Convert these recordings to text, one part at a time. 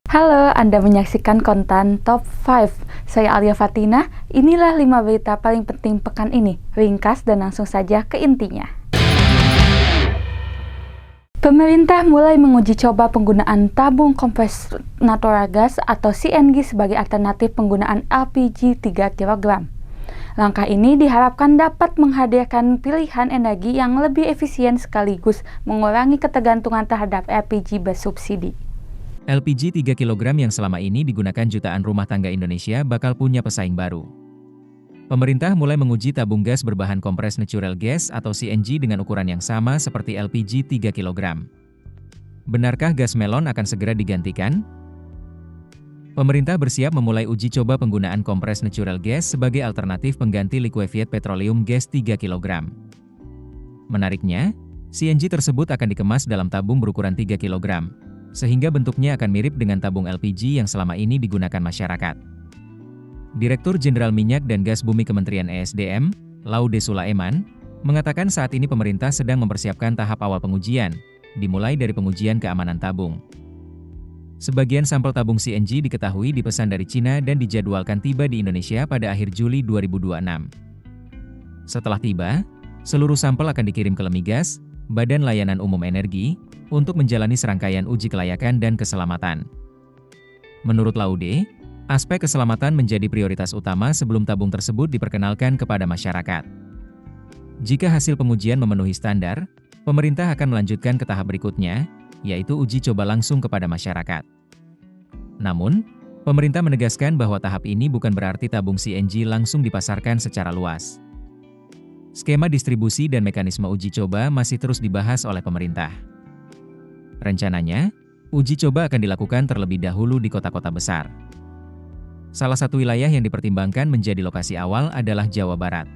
Halo, Anda menyaksikan konten Top 5. Saya Alia Fatina, inilah 5 berita paling penting pekan ini. Ringkas dan langsung saja ke intinya. Pemerintah mulai menguji coba penggunaan tabung kompres natural gas atau CNG sebagai alternatif penggunaan LPG 3 kg. Langkah ini diharapkan dapat menghadirkan pilihan energi yang lebih efisien sekaligus mengurangi ketergantungan terhadap LPG bersubsidi. LPG 3 kg yang selama ini digunakan jutaan rumah tangga Indonesia bakal punya pesaing baru. Pemerintah mulai menguji tabung gas berbahan kompres natural gas atau CNG dengan ukuran yang sama seperti LPG 3 kg. Benarkah gas melon akan segera digantikan? Pemerintah bersiap memulai uji coba penggunaan kompres natural gas sebagai alternatif pengganti liquefied petroleum gas 3 kg. Menariknya, CNG tersebut akan dikemas dalam tabung berukuran 3 kg. Sehingga bentuknya akan mirip dengan tabung LPG yang selama ini digunakan masyarakat. Direktur Jenderal Minyak dan Gas Bumi Kementerian ESDM, Laude Sulaiman, mengatakan saat ini pemerintah sedang mempersiapkan tahap awal pengujian, dimulai dari pengujian keamanan tabung. Sebagian sampel tabung CNG diketahui dipesan dari Cina dan dijadwalkan tiba di Indonesia pada akhir Juli 2026. Setelah tiba, seluruh sampel akan dikirim ke Lemigas, Badan Layanan Umum Energi, untuk menjalani serangkaian uji kelayakan dan keselamatan. Menurut Laude, aspek keselamatan menjadi prioritas utama sebelum tabung tersebut diperkenalkan kepada masyarakat. Jika hasil pengujian memenuhi standar, pemerintah akan melanjutkan ke tahap berikutnya, yaitu uji coba langsung kepada masyarakat. Namun, pemerintah menegaskan bahwa tahap ini bukan berarti tabung CNG langsung dipasarkan secara luas. Skema distribusi dan mekanisme uji coba masih terus dibahas oleh pemerintah. Rencananya, uji coba akan dilakukan terlebih dahulu di kota-kota besar. Salah satu wilayah yang dipertimbangkan menjadi lokasi awal adalah Jawa Barat.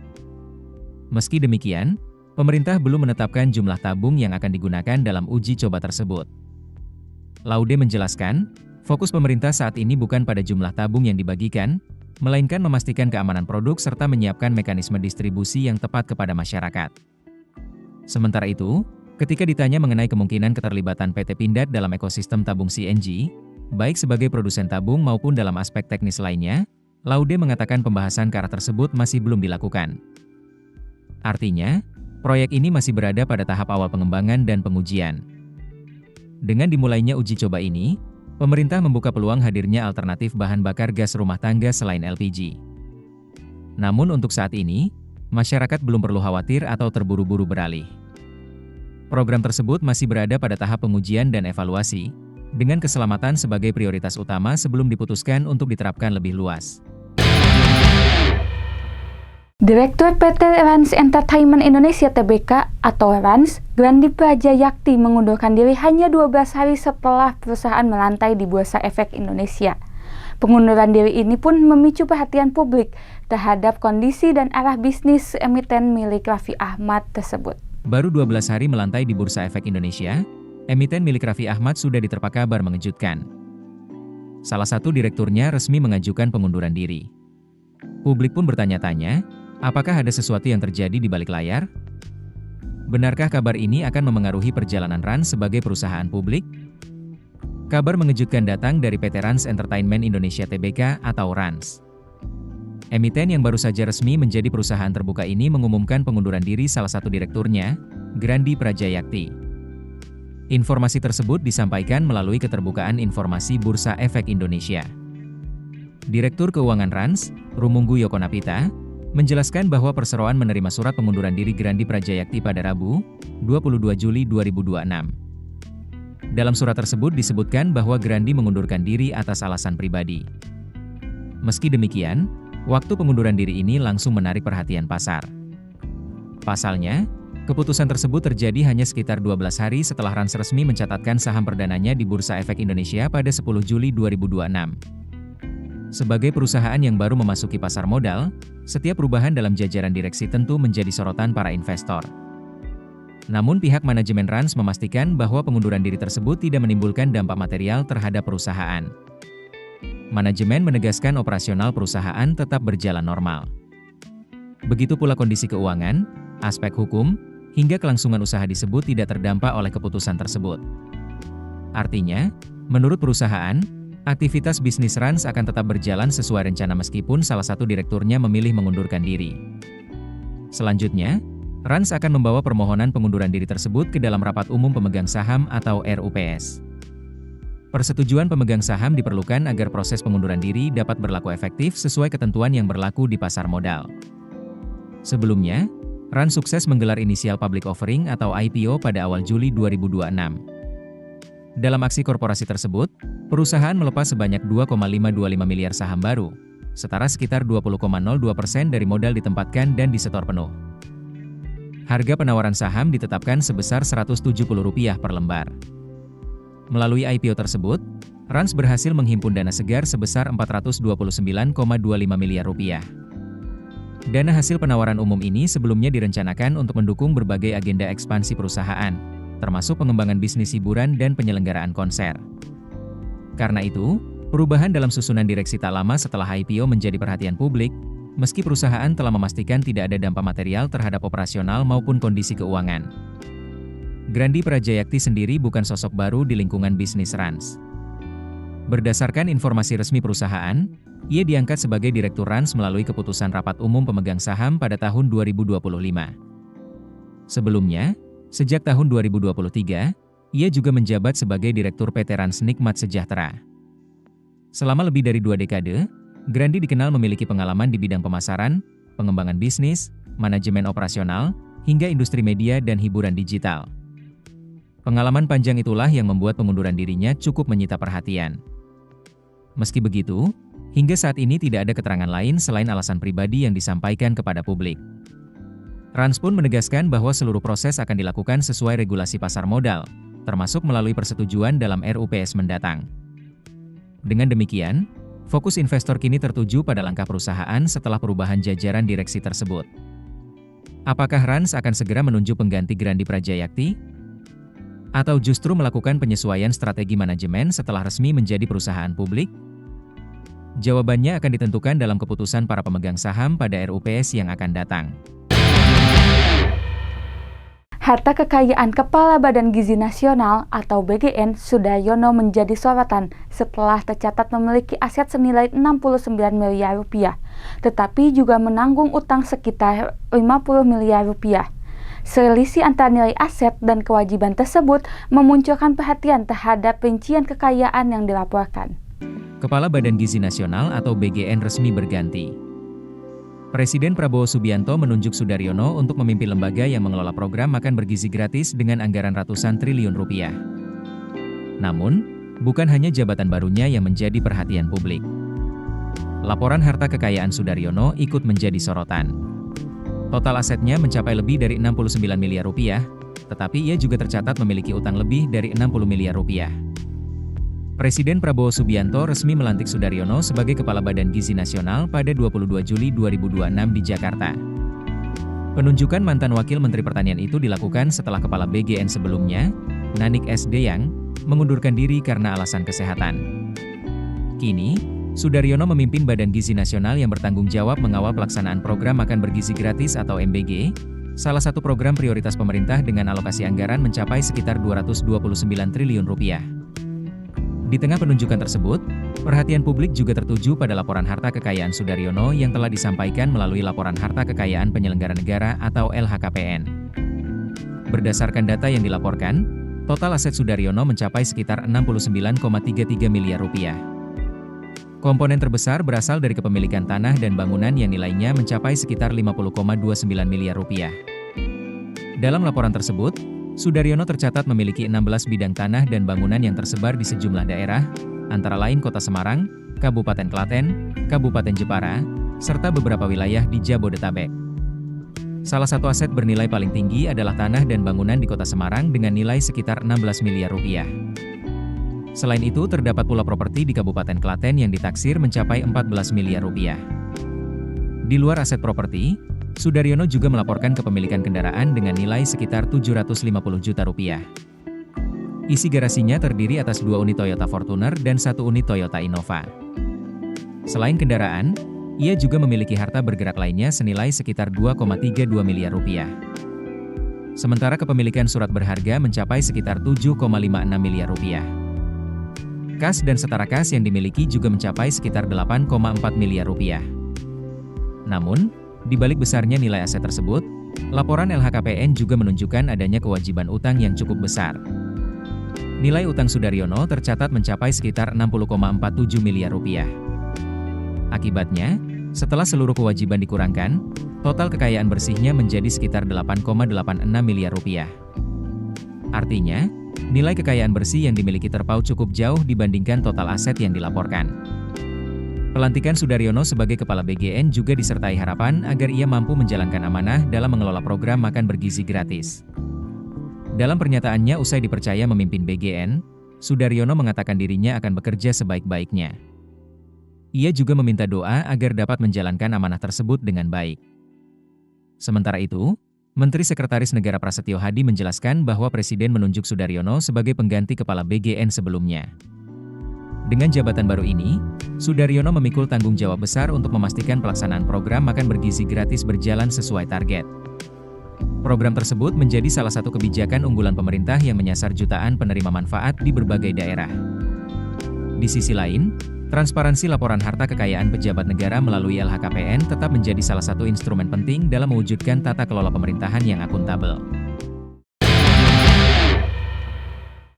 Meski demikian, pemerintah belum menetapkan jumlah tabung yang akan digunakan dalam uji coba tersebut. Laude menjelaskan, fokus pemerintah saat ini bukan pada jumlah tabung yang dibagikan, melainkan memastikan keamanan produk serta menyiapkan mekanisme distribusi yang tepat kepada masyarakat. Sementara itu, ketika ditanya mengenai kemungkinan keterlibatan PT Pindad dalam ekosistem tabung CNG, baik sebagai produsen tabung maupun dalam aspek teknis lainnya, Laude mengatakan pembahasan ke arah tersebut masih belum dilakukan. Artinya, proyek ini masih berada pada tahap awal pengembangan dan pengujian. Dengan dimulainya uji coba ini, pemerintah membuka peluang hadirnya alternatif bahan bakar gas rumah tangga selain LPG. Namun untuk saat ini, masyarakat belum perlu khawatir atau terburu-buru beralih. Program tersebut masih berada pada tahap pengujian dan evaluasi, dengan keselamatan sebagai prioritas utama sebelum diputuskan untuk diterapkan lebih luas. Direktur PT Rans Entertainment Indonesia Tbk atau Rans, Grandi Prajayakti mengundurkan diri hanya 12 hari setelah perusahaan melantai di Bursa Efek Indonesia. Pengunduran diri ini pun memicu perhatian publik terhadap kondisi dan arah bisnis emiten milik Raffi Ahmad tersebut. Baru 12 hari melantai di Bursa Efek Indonesia, emiten milik Raffi Ahmad sudah diterpa kabar mengejutkan. Salah satu direkturnya resmi mengajukan pengunduran diri. Publik pun bertanya-tanya, apakah ada sesuatu yang terjadi di balik layar? Benarkah kabar ini akan memengaruhi perjalanan Rans sebagai perusahaan publik? Kabar mengejutkan datang dari PT Rans Entertainment Indonesia Tbk atau Rans. Emiten yang baru saja resmi menjadi perusahaan terbuka ini mengumumkan pengunduran diri salah satu direkturnya, Grandi Prajayakti. Informasi tersebut disampaikan melalui keterbukaan informasi Bursa Efek Indonesia. Direktur Keuangan Rans, Rumunggu Yokonapita, menjelaskan bahwa perseroan menerima surat pengunduran diri Grandi Prajayakti pada Rabu, 22 Juli 2026. Dalam surat tersebut disebutkan bahwa Grandi mengundurkan diri atas alasan pribadi. Meski demikian, waktu pengunduran diri ini langsung menarik perhatian pasar. Pasalnya, keputusan tersebut terjadi hanya sekitar 12 hari setelah Rans resmi mencatatkan saham perdananya di Bursa Efek Indonesia pada 10 Juli 2026. Sebagai perusahaan yang baru memasuki pasar modal, setiap perubahan dalam jajaran direksi tentu menjadi sorotan para investor. Namun pihak manajemen Rans memastikan bahwa pengunduran diri tersebut tidak menimbulkan dampak material terhadap perusahaan. Manajemen menegaskan operasional perusahaan tetap berjalan normal. Begitu pula kondisi keuangan, aspek hukum, hingga kelangsungan usaha disebut tidak terdampak oleh keputusan tersebut. Artinya, menurut perusahaan, Aktivitas bisnis Rans akan tetap berjalan sesuai rencana meskipun salah satu direkturnya memilih mengundurkan diri. Selanjutnya, Rans akan membawa permohonan pengunduran diri tersebut ke dalam Rapat Umum Pemegang Saham atau RUPS. Persetujuan pemegang saham diperlukan agar proses pengunduran diri dapat berlaku efektif sesuai ketentuan yang berlaku di pasar modal. Sebelumnya, Rans sukses menggelar initial public offering atau IPO pada awal Juli 2026. Dalam aksi korporasi tersebut, perusahaan melepas sebanyak 2,525 miliar saham baru, setara sekitar 20,02% dari modal ditempatkan dan disetor penuh. Harga penawaran saham ditetapkan sebesar Rp170 per lembar. Melalui IPO tersebut, Rans berhasil menghimpun dana segar sebesar Rp429,25 miliar. Dana hasil penawaran umum ini sebelumnya direncanakan untuk mendukung berbagai agenda ekspansi perusahaan, termasuk pengembangan bisnis hiburan dan penyelenggaraan konser. Karena itu, perubahan dalam susunan direksi tak lama setelah IPO menjadi perhatian publik, meski perusahaan telah memastikan tidak ada dampak material terhadap operasional maupun kondisi keuangan. Grandi Prajayakti sendiri bukan sosok baru di lingkungan bisnis Rans. Berdasarkan informasi resmi perusahaan, ia diangkat sebagai Direktur Rans melalui keputusan Rapat Umum Pemegang Saham pada tahun 2025. Sebelumnya, sejak tahun 2023, ia juga menjabat sebagai Direktur PT Rans Nikmat Sejahtera. Selama lebih dari 2 dekade, Grandi dikenal memiliki pengalaman di bidang pemasaran, pengembangan bisnis, manajemen operasional, hingga industri media dan hiburan digital. Pengalaman panjang itulah yang membuat pengunduran dirinya cukup menyita perhatian. Meski begitu, hingga saat ini tidak ada keterangan lain selain alasan pribadi yang disampaikan kepada publik. Rans pun menegaskan bahwa seluruh proses akan dilakukan sesuai regulasi pasar modal, termasuk melalui persetujuan dalam RUPS mendatang. Dengan demikian, fokus investor kini tertuju pada langkah perusahaan setelah perubahan jajaran direksi tersebut. Apakah Rans akan segera menunjuk pengganti Grandi Prajayakti? Atau justru melakukan penyesuaian strategi manajemen setelah resmi menjadi perusahaan publik? Jawabannya akan ditentukan dalam keputusan para pemegang saham pada RUPS yang akan datang. Harta kekayaan Kepala Badan Gizi Nasional atau BGN Sudaryono menjadi sorotan setelah tercatat memiliki aset senilai 69 miliar rupiah, tetapi juga menanggung utang sekitar 50 miliar rupiah. Selisih antara nilai aset dan kewajiban tersebut memunculkan perhatian terhadap rincian kekayaan yang dilaporkan. Kepala Badan Gizi Nasional atau BGN resmi berganti. Presiden Prabowo Subianto menunjuk Sudaryono untuk memimpin lembaga yang mengelola program makan bergizi gratis dengan anggaran ratusan triliun rupiah. Namun, bukan hanya jabatan barunya yang menjadi perhatian publik. Laporan harta kekayaan Sudaryono ikut menjadi sorotan. Total asetnya mencapai lebih dari 69 miliar rupiah, tetapi ia juga tercatat memiliki utang lebih dari 60 miliar rupiah. Presiden Prabowo Subianto resmi melantik Sudaryono sebagai Kepala Badan Gizi Nasional pada 22 Juli 2026 di Jakarta. Penunjukan mantan Wakil Menteri Pertanian itu dilakukan setelah Kepala BGN sebelumnya, Nanik S. Deyang, mengundurkan diri karena alasan kesehatan. Kini, Sudaryono memimpin Badan Gizi Nasional yang bertanggung jawab mengawal pelaksanaan program makan bergizi gratis atau MBG, salah satu program prioritas pemerintah dengan alokasi anggaran mencapai sekitar 229 triliun rupiah. Di tengah penunjukan tersebut, perhatian publik juga tertuju pada laporan harta kekayaan Sudaryono yang telah disampaikan melalui Laporan Harta Kekayaan Penyelenggara Negara atau LHKPN. Berdasarkan data yang dilaporkan, total aset Sudaryono mencapai sekitar 69,33 miliar rupiah. Komponen terbesar berasal dari kepemilikan tanah dan bangunan yang nilainya mencapai sekitar 50,29 miliar rupiah. Dalam laporan tersebut, Sudaryono tercatat memiliki 16 bidang tanah dan bangunan yang tersebar di sejumlah daerah, antara lain Kota Semarang, Kabupaten Klaten, Kabupaten Jepara, serta beberapa wilayah di Jabodetabek. Salah satu aset bernilai paling tinggi adalah tanah dan bangunan di Kota Semarang dengan nilai sekitar 16 miliar rupiah. Selain itu, terdapat pula properti di Kabupaten Klaten yang ditaksir mencapai 14 miliar rupiah. Di luar aset properti, Sudaryono juga melaporkan kepemilikan kendaraan dengan nilai sekitar 750 juta rupiah. Isi garasinya terdiri atas 2 unit Toyota Fortuner dan 1 unit Toyota Innova. Selain kendaraan, ia juga memiliki harta bergerak lainnya senilai sekitar 2,32 miliar rupiah. Sementara kepemilikan surat berharga mencapai sekitar 7,56 miliar rupiah. Kas dan setara kas yang dimiliki juga mencapai sekitar 8,4 miliar rupiah. Namun, di balik besarnya nilai aset tersebut, laporan LHKPN juga menunjukkan adanya kewajiban utang yang cukup besar. Nilai utang Sudaryono tercatat mencapai sekitar 60,47 miliar rupiah. Akibatnya, setelah seluruh kewajiban dikurangkan, total kekayaan bersihnya menjadi sekitar 8,86 miliar rupiah. Artinya, nilai kekayaan bersih yang dimiliki terpaut cukup jauh dibandingkan total aset yang dilaporkan. Pelantikan Sudaryono sebagai Kepala BGN juga disertai harapan agar ia mampu menjalankan amanah dalam mengelola program makan bergizi gratis. Dalam pernyataannya usai dipercaya memimpin BGN, Sudaryono mengatakan dirinya akan bekerja sebaik-baiknya. Ia juga meminta doa agar dapat menjalankan amanah tersebut dengan baik. Sementara itu, Menteri Sekretaris Negara Prasetyo Hadi menjelaskan bahwa Presiden menunjuk Sudaryono sebagai pengganti Kepala BGN sebelumnya. Dengan jabatan baru ini, Sudaryono memikul tanggung jawab besar untuk memastikan pelaksanaan program makan bergizi gratis berjalan sesuai target. Program tersebut menjadi salah satu kebijakan unggulan pemerintah yang menyasar jutaan penerima manfaat di berbagai daerah. Di sisi lain, transparansi laporan harta kekayaan pejabat negara melalui LHKPN tetap menjadi salah satu instrumen penting dalam mewujudkan tata kelola pemerintahan yang akuntabel.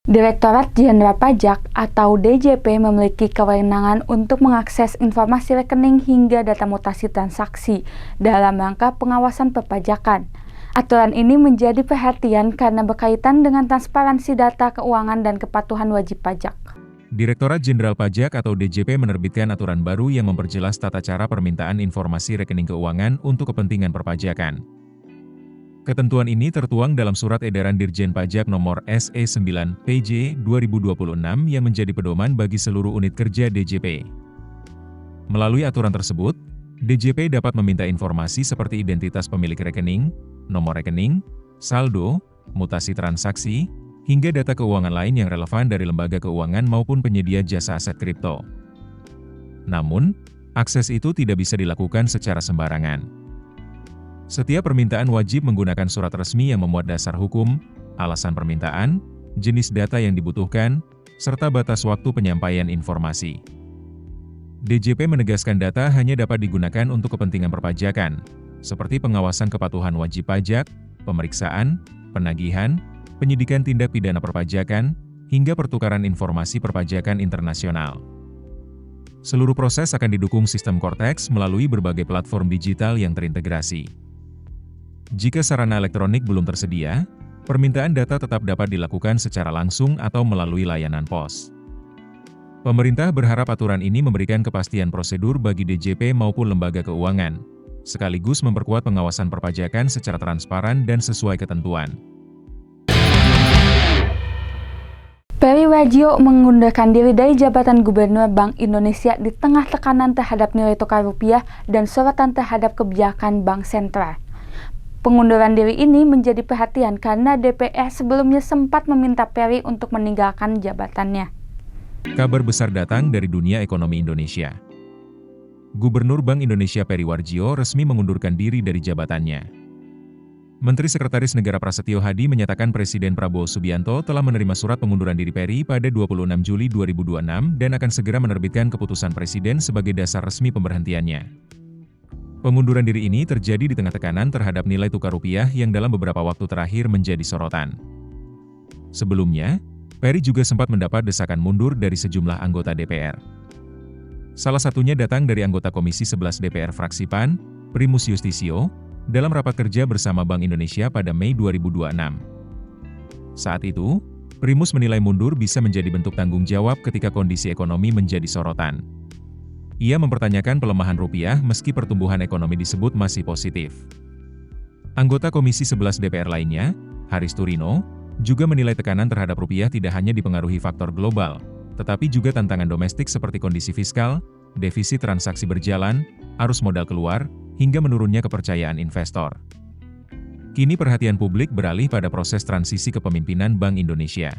Direktorat Jenderal Pajak atau DJP memiliki kewenangan untuk mengakses informasi rekening hingga data mutasi transaksi dalam rangka pengawasan perpajakan. Aturan ini menjadi perhatian karena berkaitan dengan transparansi data keuangan dan kepatuhan wajib pajak. Direktorat Jenderal Pajak atau DJP menerbitkan aturan baru yang memperjelas tata cara permintaan informasi rekening keuangan untuk kepentingan perpajakan. Ketentuan ini tertuang dalam Surat Edaran Dirjen Pajak Nomor SE9/PJ 2026 yang menjadi pedoman bagi seluruh unit kerja DJP. Melalui aturan tersebut, DJP dapat meminta informasi seperti identitas pemilik rekening, nomor rekening, saldo, mutasi transaksi, hingga data keuangan lain yang relevan dari lembaga keuangan maupun penyedia jasa aset kripto. Namun, akses itu tidak bisa dilakukan secara sembarangan. Setiap permintaan wajib menggunakan surat resmi yang memuat dasar hukum, alasan permintaan, jenis data yang dibutuhkan, serta batas waktu penyampaian informasi. DJP menegaskan data hanya dapat digunakan untuk kepentingan perpajakan, seperti pengawasan kepatuhan wajib pajak, pemeriksaan, penagihan, penyidikan tindak pidana perpajakan, hingga pertukaran informasi perpajakan internasional. Seluruh proses akan didukung sistem Cortex melalui berbagai platform digital yang terintegrasi. Jika sarana elektronik belum tersedia, permintaan data tetap dapat dilakukan secara langsung atau melalui layanan pos. Pemerintah berharap aturan ini memberikan kepastian prosedur bagi DJP maupun lembaga keuangan, sekaligus memperkuat pengawasan perpajakan secara transparan dan sesuai ketentuan. Peri Warjio mengundurkan diri dari jabatan Gubernur Bank Indonesia di tengah tekanan terhadap nilai tukar rupiah dan sorotan terhadap kebijakan Bank Sentral. Pengunduran diri ini menjadi perhatian karena DPR sebelumnya sempat meminta Peri untuk meninggalkan jabatannya. Kabar besar datang dari dunia ekonomi Indonesia. Gubernur Bank Indonesia Peri Warjio resmi mengundurkan diri dari jabatannya. Menteri Sekretaris Negara Prasetyo Hadi menyatakan Presiden Prabowo Subianto telah menerima surat pengunduran diri Peri pada 26 Juli 2026 dan akan segera menerbitkan keputusan Presiden sebagai dasar resmi pemberhentiannya. Pengunduran diri ini terjadi di tengah tekanan terhadap nilai tukar rupiah yang dalam beberapa waktu terakhir menjadi sorotan. Sebelumnya, Peri juga sempat mendapat desakan mundur dari sejumlah anggota DPR. Salah satunya datang dari anggota Komisi 11 DPR fraksi PAN, Primus Yustisio, dalam rapat kerja bersama Bank Indonesia pada Mei 2026. Saat itu, Primus menilai mundur bisa menjadi bentuk tanggung jawab ketika kondisi ekonomi menjadi sorotan. Ia mempertanyakan pelemahan rupiah meski pertumbuhan ekonomi disebut masih positif. Anggota Komisi 11 DPR lainnya, Haris Turino, juga menilai tekanan terhadap rupiah tidak hanya dipengaruhi faktor global, tetapi juga tantangan domestik seperti kondisi fiskal, defisit transaksi berjalan, arus modal keluar, hingga menurunnya kepercayaan investor. Kini perhatian publik beralih pada proses transisi kepemimpinan Bank Indonesia.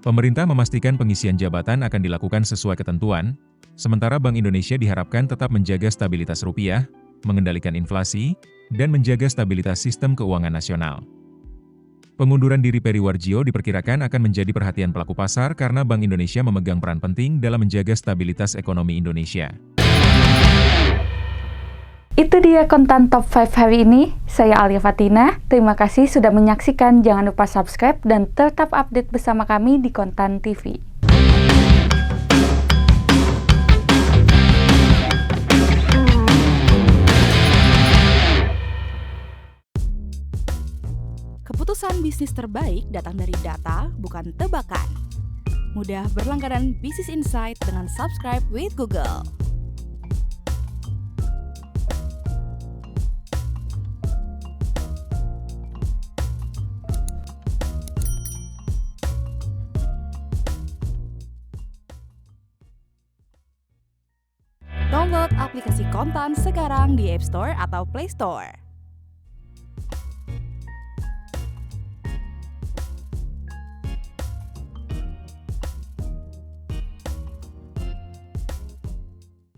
Pemerintah memastikan pengisian jabatan akan dilakukan sesuai ketentuan, sementara Bank Indonesia diharapkan tetap menjaga stabilitas rupiah, mengendalikan inflasi, dan menjaga stabilitas sistem keuangan nasional. Pengunduran diri Peri Warjio diperkirakan akan menjadi perhatian pelaku pasar karena Bank Indonesia memegang peran penting dalam menjaga stabilitas ekonomi Indonesia. Itu dia konten top 5 hari ini. Saya Alia Fatina. Terima kasih sudah menyaksikan. Jangan lupa subscribe dan tetap update bersama kami di Kontan TV. Keputusan bisnis terbaik datang dari data, bukan tebakan. Mudah berlangganan Business Insight dengan subscribe with Google. Download aplikasi Kontan sekarang di App Store atau Play Store.